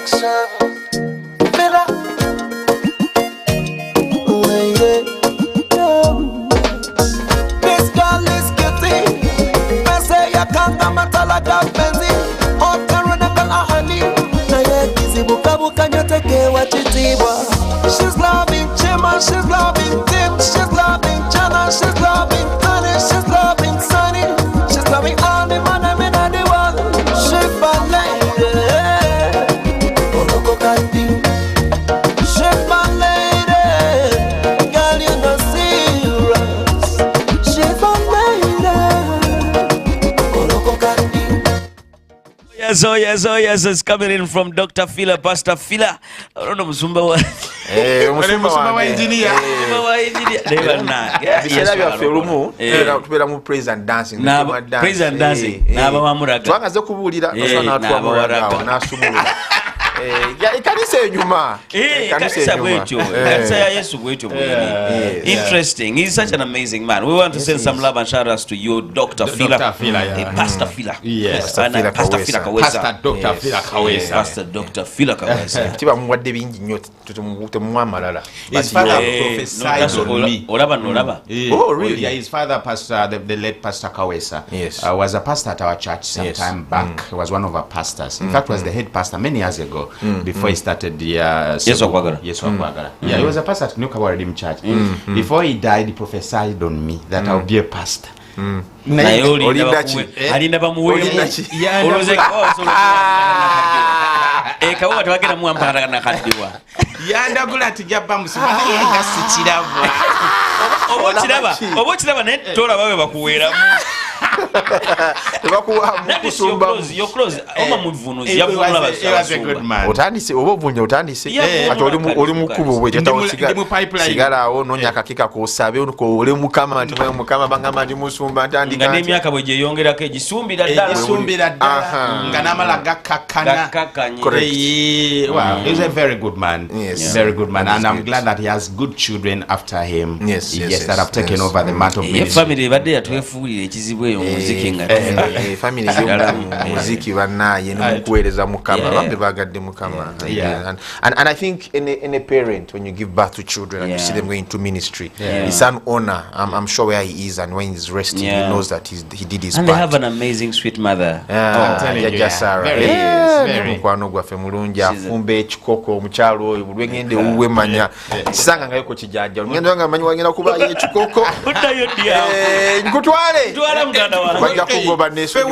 attraction. Filler. Lady. This girl is cutie. Pese ya kanga matalaga penzi. Otaruna kala ahali. Na ye kizibuka buka nyote kewa chitiba. She's loving Chima, she's loving Tim, she's loving Chana, she's loving Honey, she's loving Sunny, she's loving all the man I'm in the world. She's my lady, Oroko Kati. She's my lady, girl you know serious. She's my lady, Oroko Kati. Yes, oh yes, oh yes, it's coming in from Dr. Fila, Pastor Fila. I don't know, Musumba wa. Musumba wa engineer. Musumba wa engineer. Never na. Bisela bya ferumu, tubera mu praise and dancing. Praise and dancing. Naba wamuraga. Twangaze kubulira osana atwamuraga nasumulira. Ikanisa enyuma. Ikanisa bwecho. Ikanisa ya Yesu bwecho. Interesting. He's such an amazing man. We want to send some love and shout outs to you, Dr. Fila. Pastor Fila. Yes. Pastor Fila Kawesa. Pastor Dr. Fila Kawesa. Pastor Dr. Fila Kawesa. Tiba muwadde bingi nnyo tutemwa malala. His father prophesied on me. Olaba. Oh, really? Yeah, his father, Pastor, the late Pastor Kawesa, yes, was a pastor at our church some time back. He was one of our pastors. In fact, was the head pastor many years ago before he started the Yes Okwagala. Yeah, he was a pastor at New Kawaredim Church. Before he died, he prophesied on me that I'll be a pastor. Alinda bamuwe. Kawa twagera mu ampara na kadiwa. Yanda gula tijaba musima yenga sichirava. Obochiraba ne tola bawe bakuwera mu. Your clothes. Oma muvunuzi yavunula basaba. Otandise obovunja otandise ati oli mukubo bwe sigala awo nonya kakika ko sabe uko ole mukama ati mukama bangama ndi musumba ntandika ngane myaka bwe yeyongerako egisumbira ddala nga namala gakkakana. Wow, he's a very good man. Yes. Very good man, and I'm glad that he has good children after him. Yes, that have taken over the mantle of ministry. Family badde yatwefuulira ekizibu eyo muziki nga family muziki banaye n'okuweereza mukama bambi bagadde mukama. And I think in a parent, when you give birth to children and you see them going into ministry, it's an honor. I'm sure where he is and when he's resting, he knows that he did his part. And they have an amazing sweet mother. I'm telling you, very mukwano gwaffe mulungi afumbe ekikoko omukyalo oyo buli ngende uwe manya kisanga ngayo ko kijajja ngendo nga manyi wangena kuba ekikoko utayo dia nkutwale muganda wa bajja kugoba nesu in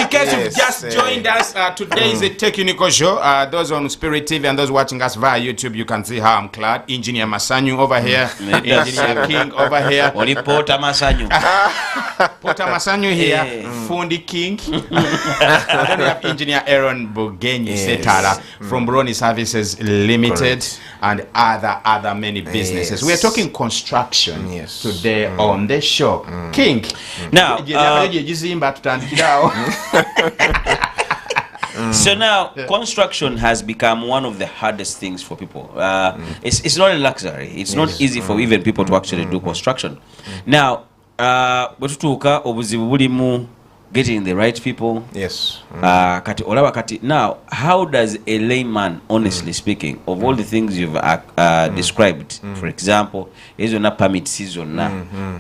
case you've just joined us, today is a technical show. Those on Spirit TV and those watching us via YouTube, you can see how I'm clad. Engineer Masanyu over here, Engineer King over here, Porter Masanyu here, Fundi King. Then we have Engineer Aaron Bugenyi Ssetaala from Brony Services Limited. And other many businesses. We are talking construction today on the show. King. Now, so now construction has become one of the hardest things for people. It's not a luxury. It's not easy for even people to actually do construction. Now, bwetutuuka obuzibu bulimu getting the right people. Now, how does a layman, honestly speaking, of all the things you've described, for example, is on a permit season now,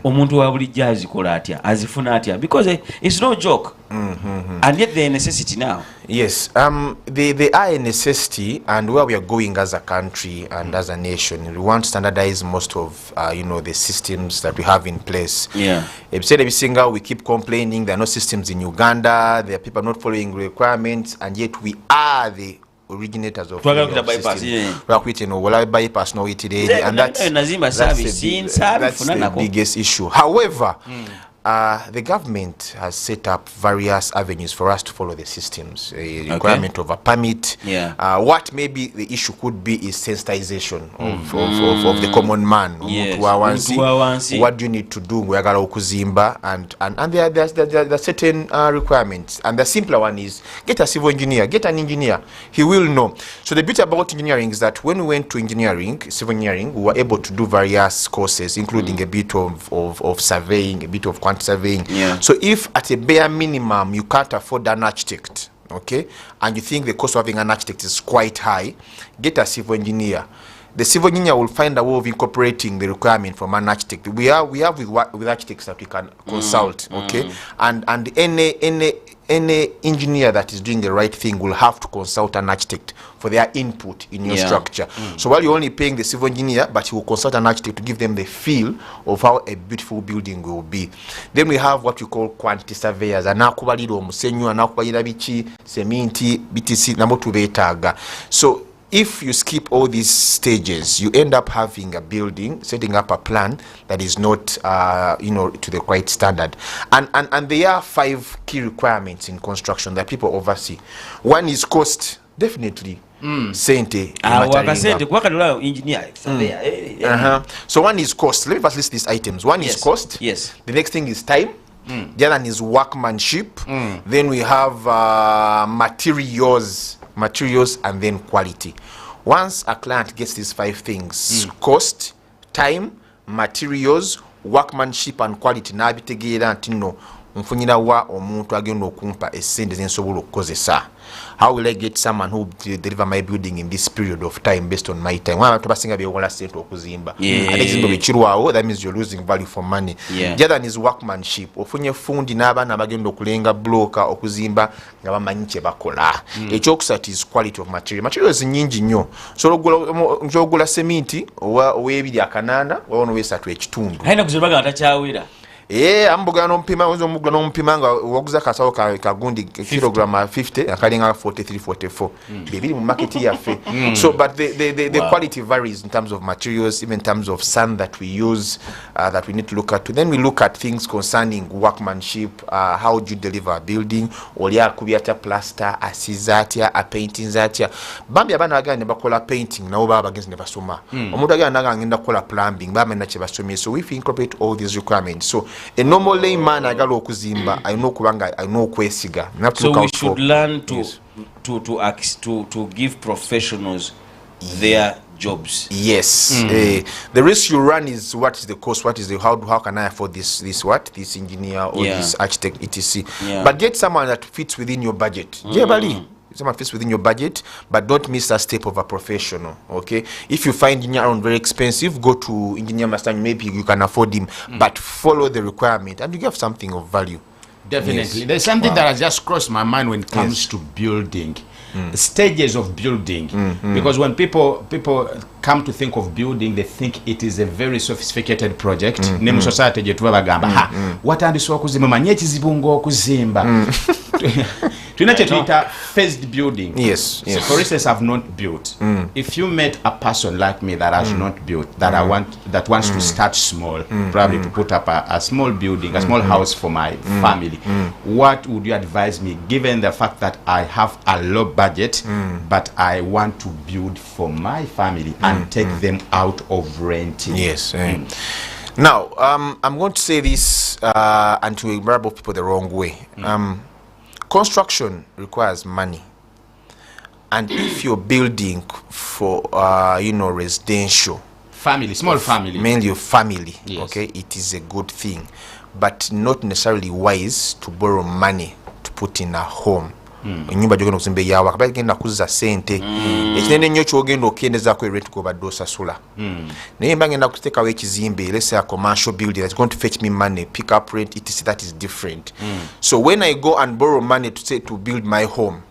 omuntu wa bulijja azikola atya, azifuna atya, because it's no joke. And yet there are necessity now. Yes, they are a necessity, and where we are going as a country and as a nation, we want to standardize most of the systems that we have in place. We keep complaining there are no systems in Uganda, there are people not following requirements, and yet we are the originators of bypass. Bypass no it and that's the biggest issue. However, the government has set up various avenues for us to follow the systems. A requirement of a permit. What maybe the issue could be is sensitization of the common man. What do you need to do? And there are certain requirements. And the simpler one is get a civil engineer, get an engineer. He will know. So the beauty about engineering is that when we went to civil engineering, we were able to do various courses, including a bit of surveying, a bit of surveying. So if at a bare minimum you can't afford an architect, okay, and you think the cost of having an architect is quite high, get a civil engineer. The civil engineer will find a way of incorporating the requirement from an architect. We have with architects that we can consult, okay, and any engineer that is doing the right thing will have to consult an architect for their input in your structure. So while you're only paying the civil engineer, but he will consult an architect to give them the feel of how a beautiful building will be. Then we have what we call quantity surveyors. Anakubalira omusenyu, anakubalira biki, seminti, BTC, nabo tubetaga. So if you skip all these stages, you end up having a building, setting up a plan that is not, to the right standard. And there are 5 key requirements in construction that people oversee. One is cost, definitely. Sente. So one is cost. Let me first list these items. One is cost. Yes. The next thing is time. The other one is workmanship. Then we have materials, and then quality. Once a client gets these 5 things, cost, time, materials, workmanship, and quality, nabitegeera nti nno nfunira wa omuntu agenda okumpa essente zensobola okukozesa. How will I get someone who will deliver my building in this period of time based on my time? Abantu basinga byewola sente okuzimba. Ekizimba bwekirwawo, that means you're losing value for money. The other is workmanship. Ofunye fundi n'abaana abagenda okulenga bloka okuzimba nga bamanyi kye bakola. Ekyokusatu is quality of material. Materials nyingi nnyo. So ogula seminti ow'ebiri akanaana wawono w'esatu ekitundu. Ayina kuzimba nga takyawera. Ambuga n'ompima wenzo omugula n'ompima nga waguza kasawo kagundi kilogram 50 akalinga 43-44 bibiri mu market yaffe. So but the quality varies in terms of materials, even in terms of sand that we use, that we need to look at. Then we look at things concerning workmanship, how do you deliver a building, oli akubyata plaster, asizatya, a painting zatya. Bambi abana agenda ne bakola painting nabo baba bagenzi ne basoma. Omuntu agenda ngenda kola plumbing baba na kye basomye. So if we incorporate all these requirements, so a normal layman agalo okuzimba ayino kubanga ayino okwesiga. So we should learn to give professionals their jobs. Yes. The risk you run is what is the cost, what is the how can I afford this engineer or this architect etc. But get someone that fits within your budget. Someone fits within your budget, but don't miss that step of a professional. Okay, if you find engineer around very expensive, go to engineer Masanyu. Maybe you can afford him, but follow the requirement and you get something of value. Definitely. There's something that has just crossed my mind when it comes to building. Stages of building, because when people come to think of building, they think it is a very sophisticated project. Nemu society je tuba bagamba watandiswa okuzimba manye ekizibu ng'okuzimba. Phased building. Yes. So for instance, I've not built. If you met a person like me that has not built, that wants to start small, probably to put up a small building, a small house for my family, what would you advise me, given the fact that I have a low budget, but I want to build for my family and take them out of renting? Yes. Now, I'm going to say this and to rub off people the wrong way. Construction requires money, and if you're building for residential family, small family, mainly your family, okay, it is a good thing, but not necessarily wise to borrow money to put in a home. Enyumba gyogenda okuzimba eyawa kabali genda kuzza sente ekinene nnyo kyogenda okyendezaako rent gobadde osasula naye mba ngenda kuteekawo ekizimbe, let's say a commercial building that's going to fetch me money, pick up rent etc. That is different. So when I go and borrow money to build my home,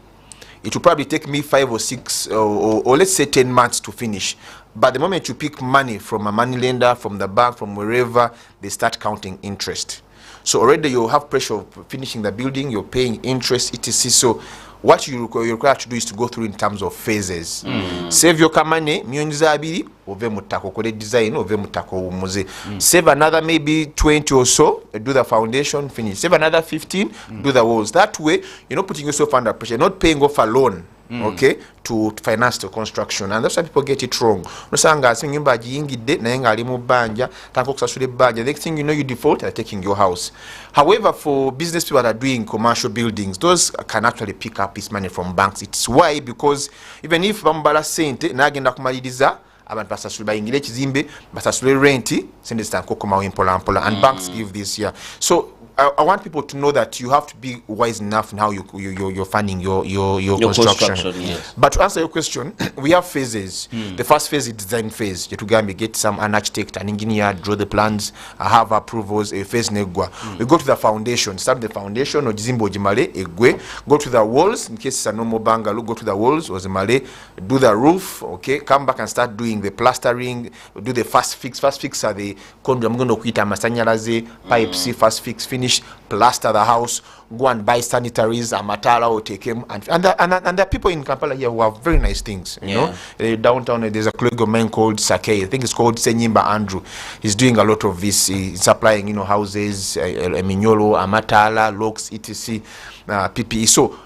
it will probably take me 5 or 6 or let's say 10 months to finish. But the moment you pick money from a money lender, from the bank, from wherever, they start counting interest. So already you have pressure of finishing the building, you're paying interest, etc. So what you're required to do is to go through in terms of phases. Save your money, myonzi abiri, ove mutako kole design, ove mutako umuze. Save another maybe 20 or so, do the foundation, finish. Save another 15, do the walls. That way, you're not putting yourself under pressure, you're not paying off a loan. Okay, to finance the construction, and that's why people get it wrong. Nosanga nyumba jingide na yenga ali mu banja tanko kusasule banja, next thing you know you default, they're taking your house. However, for business people that are doing commercial buildings, those can actually pick up this money from banks. It's why, because even if bambala sente na agenda kumaliriza abantu basasule bayingire ekizimbe basasule renti sente zitanko komawo mpola mpola, and banks give this here. So I want people to know that you have to be wise enough in how you're funding your construction. Yes. But to answer your question, we have phases. The first phase is design phase. You get an architect, an engineer, draw the plans, have approvals. A phase negwa. We go to the foundation. Start the foundation or jimbo jimale egwe. Go to the walls in case it's a normal bungalow. Go to the walls or jimale. Do the roof. Okay, come back and start doing the plastering. Do the fast fix. Fast fix are the I'm going to quit a Masanyalaze pipes. Fast fix. Finish. Plaster the house. Go and buy sanitaries. A Ssetaala will take him. And there are people in Kampala here who have very nice things. You know, downtown there's a colleague of mine called Sake. I think it's called Senyimba Andrew. He's doing a lot of this. He's supplying, you know, houses, Minyolo, Ssetaala, locks, etc. PPE. So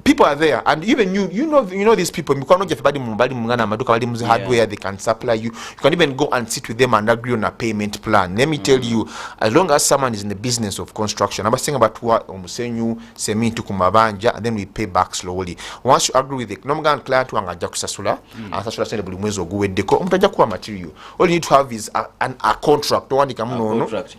people are there, and even you know these people. You cannot get hardware. They can supply you. You can even go and sit with them and agree on a payment plan. Let me tell you, as long as someone is in the business of construction, I'm saying about what Masanyu, Semi to Kumabanja, and then we pay back slowly. Once you agree with the client who anga kusasula, and sasula send buli mwezi oguwe deko, umutaja kuwa material. All you need to have is a contract. Don't want contract.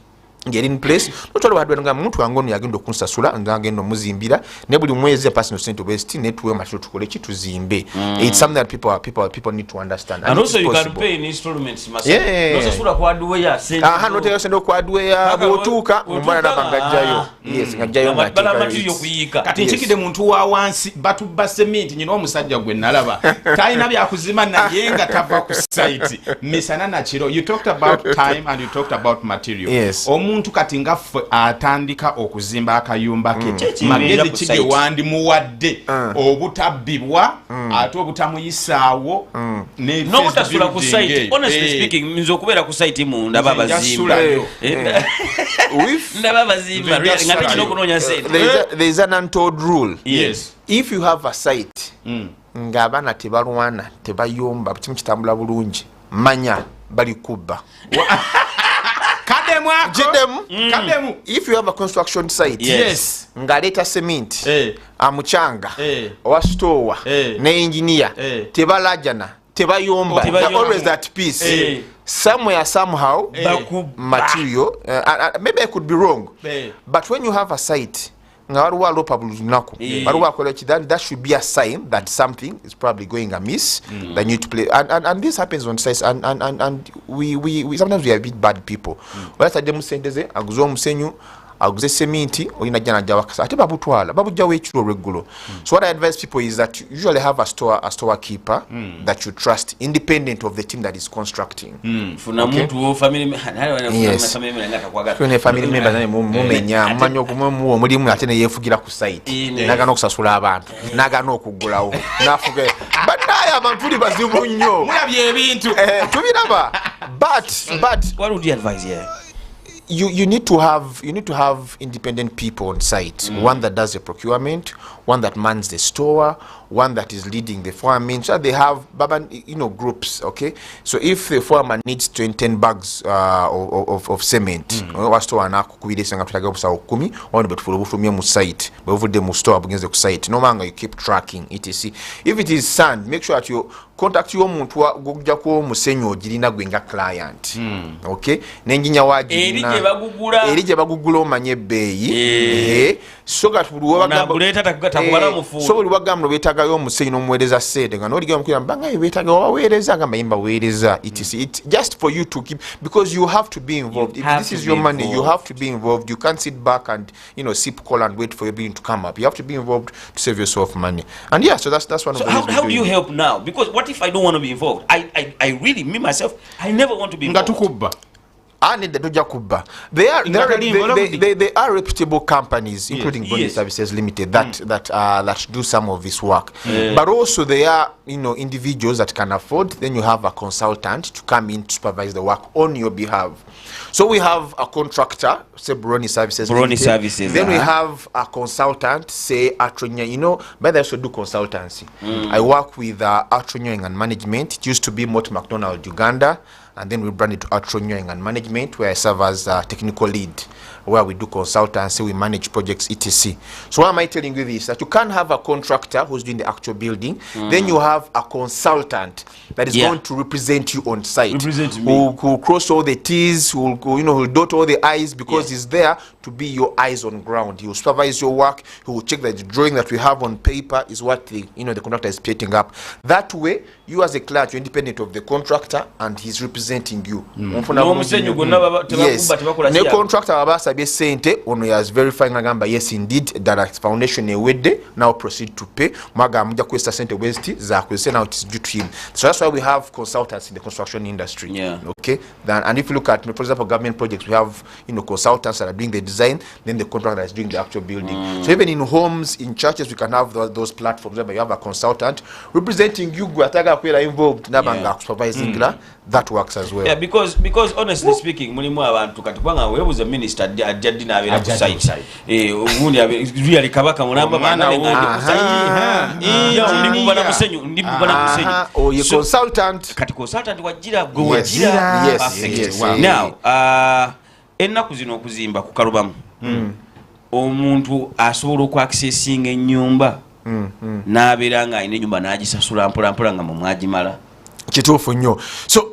Get in place. Not all hardware nga muntu angonu yagendo kunsasula ngagendo muzimbira ne buli mwezi personal cent obesti netwe masho tukole kituzimbe. It's something that people need to understand. And also you can pay in installments yeah. Nosasula kwa hardware send. Not tell send kwa hardware botuka mumana nabangajayo. Yes ngajayo bala material kuyika. Kati nchikide muntu wa wansi batu basement nyino omusajja gwe nalaba. Taina bya kuzima na yenga tava ku site. Misana na chiro. You talked about time and you talked about material. Yes. Omuntu kati nga atandika okuzimba akayumba ke magezi kige wandi muwadde obutabbibwa ate obutamuyisaawo ne no butasula ku site. Honestly speaking minzo kubeera ku site munda baba zimba ndaba bazimba ngate kino kunonya sente. There is an untold rule. Yes. If you have a site ngabana tebalwana tebayomba kimu kitambula bulungi manya bali kubba Kademu. If you have a construction site, yes. Ngaleta cement, amuchanga, owastowa, ne engineer, tebalajana, tebayomba. They're always at peace. Somewhere, somehow, material. Maybe I could be wrong, but when you have a site, that should be a sign that something is probably going amiss. That need to play, and this happens on sites, and we sometimes we are a bit bad people. Aguze seminti oyina jana jawakasa ate babutwala babujjawo ekiro regulo. So what I advise people is that you usually have a store keeper that you trust, independent of the team that is constructing. Funa muntu family members nane mumenya mmanyo kumwe mulimu ate ne yefugira ku site nagano okusasula abantu nagano okugulawo nafuge banaya abantu bazibu nnyo mulabye ebintu tubiraba but what would you advise here? You need to have independent people on site. One that does the procurement, one that mans the store, one that is leading the foreman. So they have groups. Okay, so if the foreman needs 10 bags of cement, store na kukwidesa ngapitaga obusa 10 on betfulo bufumye mu site bavude mu store bugenze ku site no manga you keep tracking etc. If it is sand, make sure that you contact your muntu gujja ko musenyo ogirina gwenga client. Okay, nenginya waji erije bagugula omanye beyi so that so bagamba betaga yo musenyo nomwereza sede nga noliga mukira mbanga betaga wawereza gamba yimba wereza it just for you to keep, because you have to be involved. If this is your money, you have to be involved. You can't sit back and sip cola and wait for your bill to come up. You have to be involved to save yourself money. And yeah, so that's one of the ways. How do you help now? Because what if I don't want to be involved? I really, me myself, I never want to be involved. They are reputable companies, including Bugenyi Services Limited, that do some of this work. But also they are individuals that can afford. Then you have a consultant to come in to supervise the work on your behalf. So we have a contractor, say Bugenyi Services Limited. Then we have a consultant, say Atronya. But I should do consultancy. I work with Atronya and management. It used to be Mott McDonald Uganda. And then we branded to Atronya and management, where I serve as a technical lead, where we do consultancy, we manage projects, etc. So why am I telling you this? That you can't have a contractor who's doing the actual building, then you have a consultant that is going to represent you on site, who cross all the T's, who dot all the I's, because he's there to be your eyes on ground. He will supervise your work. He will check that the drawing that we have on paper is what the contractor is setting up. That way, you as a client, you're independent of the contractor, and he's representing you. No contractor abasabye sente ono yas verifying agamba yes indeed that foundation ewedde, now proceed to pay maga mujja kwesa sente westi za kwese, now it is due to him. So that's why we have consultants in the construction industry. Okay, and if you look at, for example, government projects, we have consultants that are doing the design, then the contractor is doing the actual building. So even in homes, in churches, we can have those platforms where you have a consultant representing you, involved, supervising that works as well. Yeah, because honestly speaking, mulimu abantu kati kwanga webuza minister ajjaddi n'abeera ku site ugundi really kabaka mulamba bana ndi mubana musenyu ye consultant kati consultant wajira go wajira. Yes. Now ennaku zino okuzimba ku kalubamu omuntu asobola okwaccessinga ennyumba n'abeera nga alina ennyumba n'agisasula mpolampola nga mu mwagimala. Kituufu nnyo. So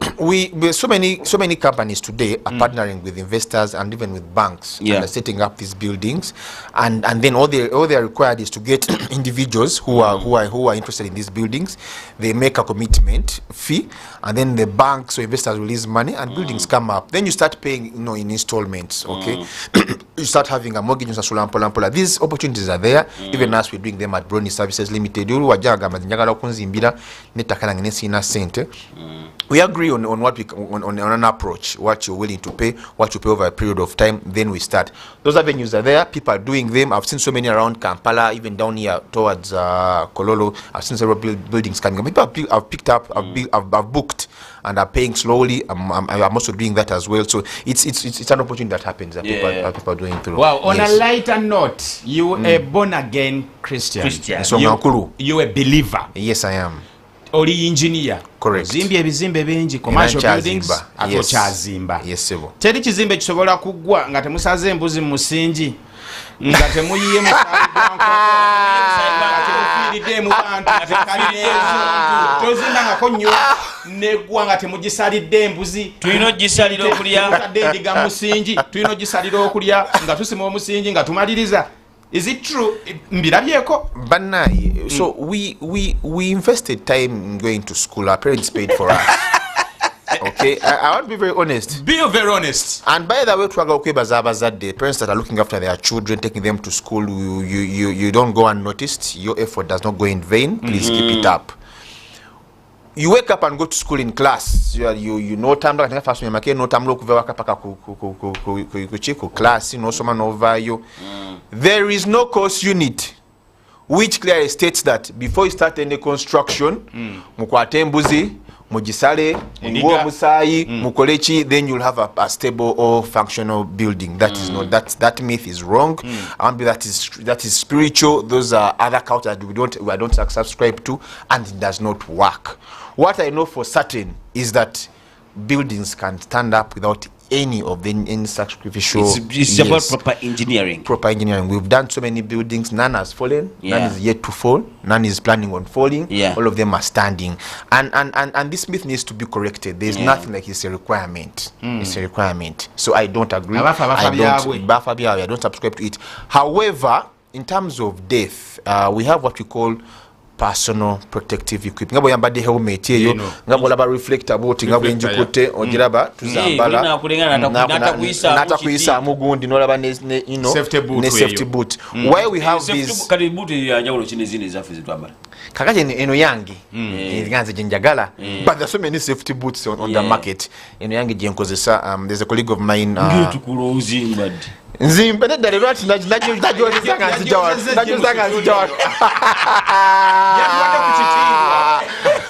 so many companies today are partnering with investors and even with banks and are setting up these buildings, and then all they are required is to get individuals who are interested in these buildings. They make a commitment fee, and then the banks or investors release money, and buildings come up. Then you start paying in installments. Okay, you start having a mortgage on Sulampola. These opportunities are there. Even as we're doing them at Bugenyi Services Limited. We agree on what on an approach, what you're willing to pay, what you pay over a period of time, then we start. Those avenues are there, people are doing them. I've seen so many around Kampala, even down here towards Kololo. I've seen several buildings coming. People have picked up, I've booked, and are paying slowly. I'm also doing that as well. So it's an opportunity that happens that people are doing through. Wow. On a lighter note, you a born again Christian. So you a believer. Yes, I am. Oli engineer. Correct. Zimbi ebizimbe bingi commercial buildings ato kyazimba. Yes sebo. Teri kizimbe kisobola kuggwa nga temusaze embuzi mu musingi nga temuyiye mu mu bantu tozimba nga konyo negwa nga temugisalidde embuzi tulina gisalira okulya ndiga musingi tulina gisalira okulya nga tusima omusingi nga tumaliriza. Is it true? Mbirabyeko Banai. So we invested time in going to school. Our parents paid for us. Okay, I want to be very honest. Be very honest. And by the way, the parents that are looking after their children, taking them to school, you don't go unnoticed. Your effort does not go in vain. Please keep it up. You wake up and go to school in class. You know time no time class, someone over you. There is no course unit which clearly states that before you start any construction, mukwate mbuzi, mujisale, nguo musayi, mukolechi, then you'll have a stable or functional building. That is not that myth is wrong. That is spiritual. Those are other cultures that I don't subscribe to, and it does not work. What I know for certain is that buildings can stand up without any of the any sacrificial. It's about proper engineering. Proper engineering. We've done so many buildings. None has fallen. None is yet to fall. None is planning on falling. All of them are standing. And this myth needs to be corrected. There's nothing like it's a requirement. It's a requirement. So I don't agree. I don't subscribe to it. However, in terms of death, we have what we call personal protective equipment. Ngabo yambade helmet yeyo, ngabo laba reflector boat, ngabo njikote ogiraba tuzambala. Nata kuisa mugundi no laba ne safety boot. Why we have this kali boot ya njawulo chine zine zafe zitwambala. Kakaje eno yangi nganze jenjagala, but there's so many safety boots on the market. Eno yangi jenkozesa. There's a colleague of mine tukulozi mbadi nzimbe nedale lwati najyo zanga nzijawa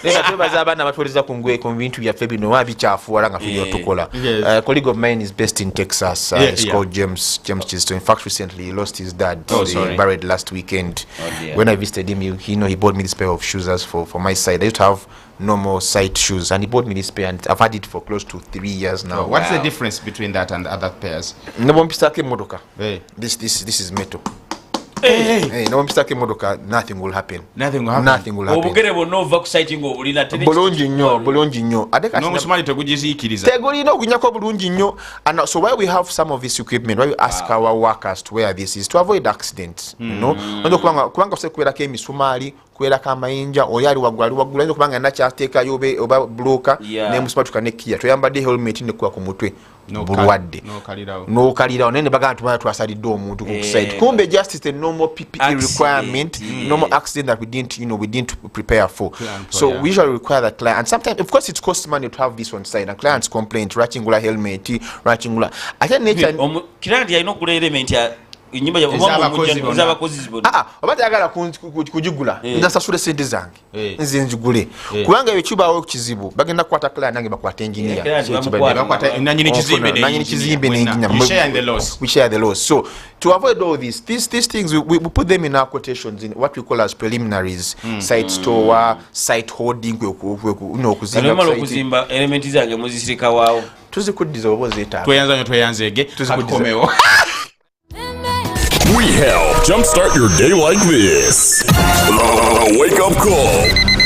nena twebaza abaana batwoleza ku bintu byaffe bino wabichafuwala nga tulyo tukola. A colleague of mine is based in Texas. It's called James Chisto. In fact, recently he lost his dad. He buried last weekend. When I visited him, he bought me this pair of shoes as for my side. I used to have normal side shoes, and he bought me this pair, and I've had it for close to 3 years now. What's the difference between that and other pairs? This is metal. n'omupisako emmotoka nothing will happen. obugere bwonna ova ku site ng'obulina bulungi nnyo ate kati n'omusumali tegugiziikiriza tegulina ogunyako bulungi nnyo. And so why we have some of this equipment, why we ask our workers to wear this is to avoid accidents. You know, kubanga ose kubeerako emisumaali kubeerako amayinja oli ali waggulu ayinza okubanga nakyateekayo oba buloka nemusumatuka nekiya toyambadde helmet nekuba ku mutwe bulwadde n'okalirawo naye ne bagamba tubala twasalidde omuntu ku site kumbe just a normal PPE requirement, normal accident that we didn't prepare for. So we usually require that client, and sometimes of course it costs money to have this on site, and clients complain rachingula helmet rachingula ate nature client yalina okugula element ya inyumba oba tayagala kugigula nzasasula sente zange nze njigule kubanga ebyo kibaawo kizibu bagenda kukwata client nange bakwata engineer nanyini kizimbe n'engineer we share the loss. So to avoid all these things we put them in our quotations in what we call as preliminaries. Site store, site holding, okuzimba element zange muzisirika waawo tuzikuddiza oba ozeetaaga tweyanzege tukomewo. We help jumpstart your day like this. The wake up call.